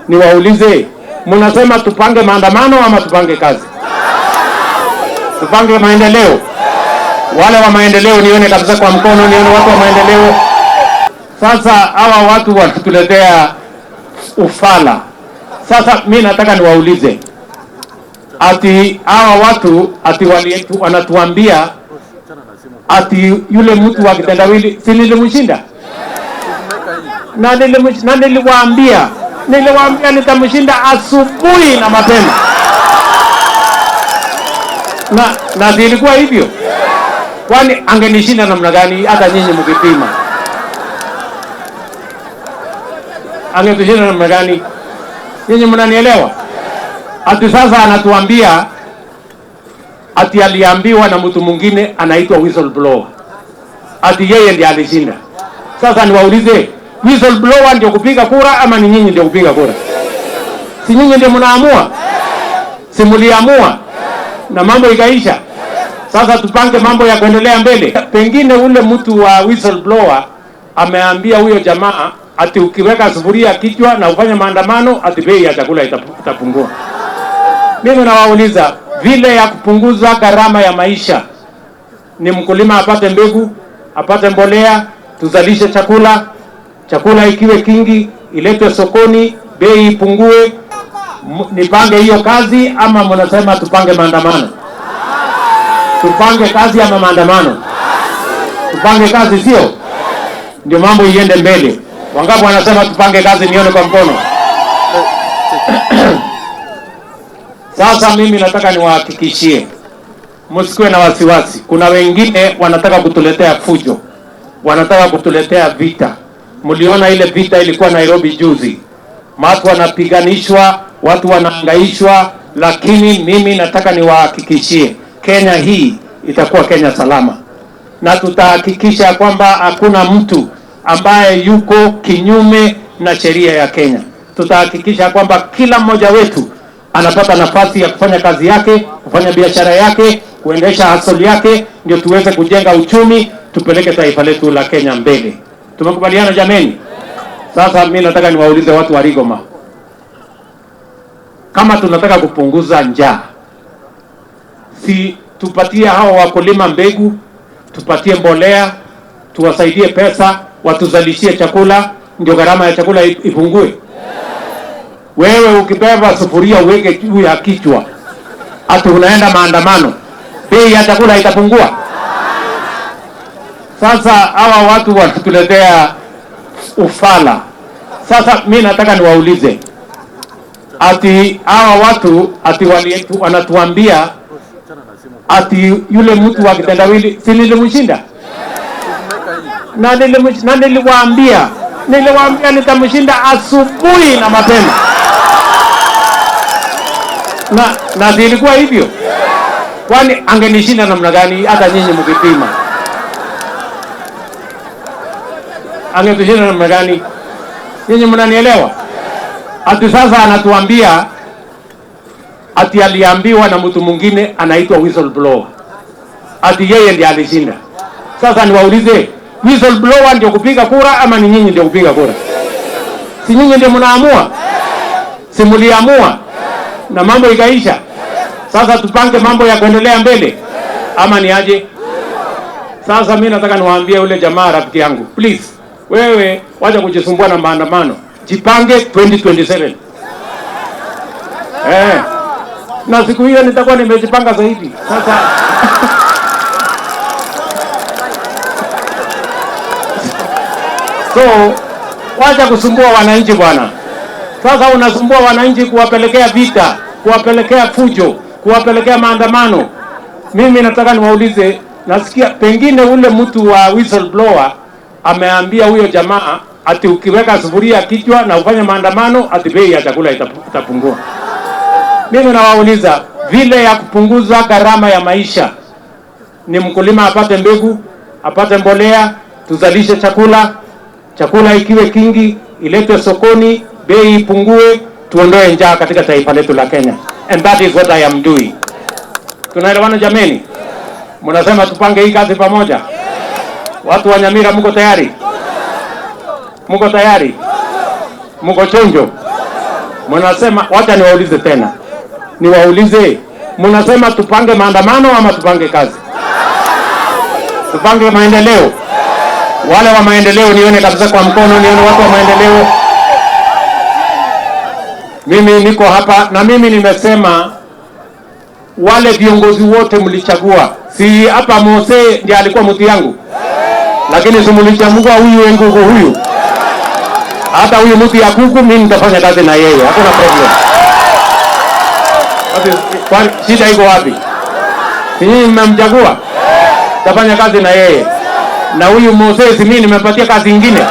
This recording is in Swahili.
niwaulize, mnasema tupange maandamano ama tupange kazi? Tupange maendeleo. Wale wa maendeleo nione kabisa kwa mkono, nione watu wa maendeleo. Sasa hawa watu wanatuletea ufala. Sasa mimi nataka niwaulize, ati hawa watu ati wanatuambia ati yule mtu wa kitendawili si nilimshinda? Na niliwaambia nitamshinda asubuhi na mapema. Na zilikuwa hivyo. Kwani angenishinda namna gani hata nyinyi mkipima? Angetushinda namna gani? Nyinyi mnanielewa? Ati sasa anatuambia ati aliambiwa na mtu mwingine anaitwa whistleblower. Ati yeye ndiye alishinda. Sasa niwaulize, whistleblower ndio kupiga kura ama ni nyinyi ndio kupiga kura? Si nyinyi ndio mnaamua? Si mliamua? Na mambo ikaisha. Sasa tupange mambo ya kuendelea mbele. Pengine ule mtu wa whistleblower ameambia huyo jamaa ati ukiweka sufuria kichwa na ufanye maandamano ati bei ya chakula itapungua. Mimi nawauliza, vile ya kupunguza gharama ya maisha ni mkulima apate mbegu, apate mbolea, tuzalishe chakula ikiwe kingi, iletwe sokoni, bei ipungue. Nipange hiyo kazi ama mnasema tupange maandamano? Tupange kazi ama maandamano? Tupange kazi, sio? Ndio mambo iende mbele. Wangapi wanasema tupange kazi, nione kwa mkono? Sasa mimi nataka niwahakikishie, msikuwe na wasiwasi. Kuna wengine wanataka kutuletea fujo, wanataka kutuletea vita. Mliona ile vita ilikuwa Nairobi juzi. Watu wanapiganishwa, watu wanahangaishwa, lakini mimi nataka niwahakikishie, Kenya hii itakuwa Kenya salama. Na tutahakikisha kwamba hakuna mtu ambaye yuko kinyume na sheria ya Kenya. Tutahakikisha kwamba kila mmoja wetu anapata nafasi ya kufanya kazi yake, kufanya biashara yake, kuendesha hustle yake, ndio tuweze kujenga uchumi, tupeleke taifa letu la Kenya mbele. Tumekubaliana jameni? Sasa mimi nataka niwaulize watu wa Rigoma, kama tunataka kupunguza njaa, si tupatie hao wakulima mbegu, tupatie mbolea, tuwasaidie pesa, watuzalishie chakula, ndio gharama ya chakula ipungue? Wewe ukibeba sufuria uweke juu ya kichwa ati unaenda maandamano, bei ya chakula itapungua? Sasa hawa watu wanatuletea ufala. Sasa mimi nataka niwaulize, ati hawa watu ati wanatuambia ati yule mtu wa kitendawili si nilimshinda? Na niliwaambia nitamshinda asubuhi na mapema. Na zilikuwa hivyo. Kwani angenishinda namna gani hata nyinyi mkipima? Angetushinda namna gani? Nyinyi mnanielewa? Ati sasa anatuambia ati aliambiwa na mtu mwingine anaitwa whistleblower. Ati yeye ndiye alishinda. Sasa niwaulize, whistleblower ndio kupiga kura ama ni nyinyi ndio kupiga kura? Si nyinyi ndio mnaamua? Si mliamua? Na mambo ikaisha. Sasa tupange mambo ya kuendelea mbele ama ni aje? Sasa mimi nataka niwaambie yule jamaa rafiki yangu, please, wewe wacha kujisumbua na maandamano. Jipange 2027. Na siku hiyo nitakuwa nimejipanga zaidi. Sasa so wacha kusumbua wananchi bwana. Sasa unasumbua wananchi kuwapelekea vita, kuwapelekea fujo, kuwapelekea maandamano. Mimi nataka niwaulize, nasikia pengine ule mtu wa whistleblower ameambia huyo jamaa ati ukiweka sufuria kichwa na ufanye maandamano ati bei ya chakula itapungua. Mimi nawauliza, vile ya kupunguza gharama ya maisha ni mkulima apate mbegu, apate mbolea, tuzalishe chakula ikiwe kingi, iletwe sokoni, bei ipungue, tuondoe njaa katika taifa letu la Kenya. And that is what I am doing. Tunaelewana jameni? Mnasema tupange hii kazi pamoja? Watu wa Nyamira mko tayari? Mko tayari? Mko chonjo? Mnasema, wacha niwaulize tena, niwaulize, mnasema tupange maandamano ama tupange kazi? Tupange maendeleo. Wale wa maendeleo nione kabisa kwa mkono, nione watu wa maendeleo. Mimi niko hapa na mimi nimesema wale viongozi wote mlichagua. Si hapa Mose ndiye alikuwa mtu yangu. Lakini si mlichagua huyu Ngugu huyu. Hata huyu mtu ya kuku mimi nitafanya kazi na yeye. Hakuna problem. Kwa shida iko wapi? Si nyinyi mmemchagua? Tafanya kazi na yeye. Na huyu Mose mimi nimepatia kazi nyingine.